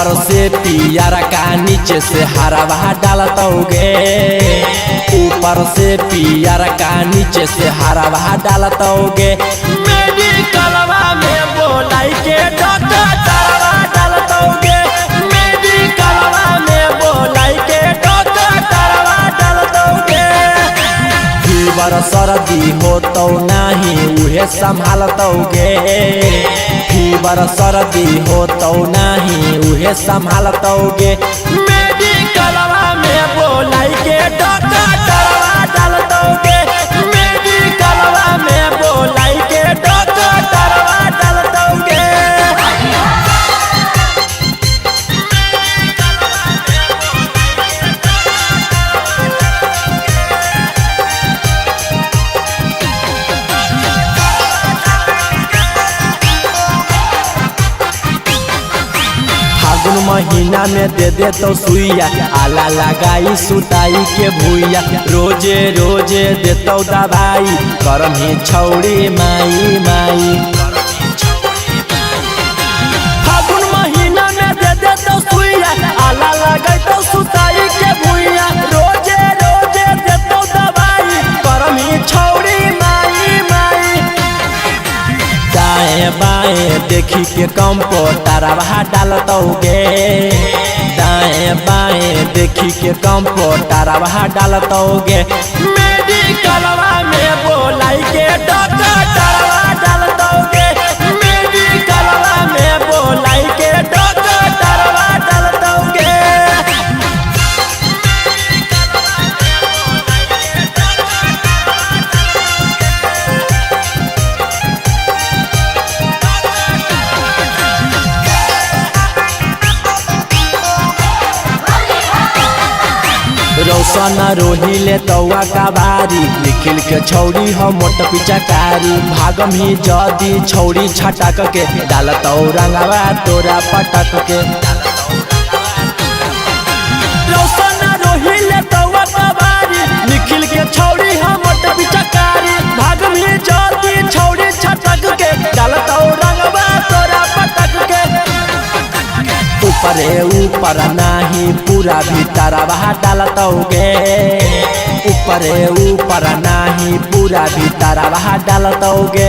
ऊपर से पियर का नीचे से हरा डालतोगे, ऊपर से पियर का नीचे से हरा डालतोगे। मेडिकलवा में बोलाई के डॉक्टर तरवा डालतोगे, मेडिकलवा में बोलाई के डॉक्टर तरवा डालतोगे। फीवर सर्दी हो तो नहीं उहे संभालतोगे, फीवर सर्दी हो तो नहीं उहे संभालतोगे। मेडिकलवा में बोलाई के डॉक्टर तरवा डालतोगे, मेडिकलवा में बोलाई के डॉक्टर तरवा डालतोगे। फागुन महीना में दे दे तो सुइया, आला लगाई सुताई के भूइया। रोजे रोजे देतो दवाई, करम ही छौड़ी माई माई। फागुन महीना में दे दे तो सुइया, आला लगाई तो सुताई के भूइया। रोजे रोजे देतो दवाई, करम ही छौड़ी माई माई। दाएं बाएं देखी के कंप्यूटरवा डालतोगे, दाएं बाएं देखी के कंप्यूटरवा डालतोगे। मेडिकलवा में बोलाई के डॉक्टर तरवा डालतोगे, मेडिकलवा में बोलाई के डॉक्टर तरवा डालतोगे। रौशन रोहिले तौआ का बारी, निखिल के छौड़ी हो मोट पिचकारी। भागम ही जदी छौड़ी छटक के, डालतौ रंगवा तोरा पटक के। रौशन रोहिले तौआ का बारी, निखिल के छौड़ी हो मोट पिचकारी। भागम ही जदी छौड़ी छटक के, डालतौ रंगवा तोरा पटक के। ऊपरे ऊपर नाही पूरा भीतरवा डालतोगे, ऊपरे ऊपर नाही पूरा भीतरवा डालतोगे।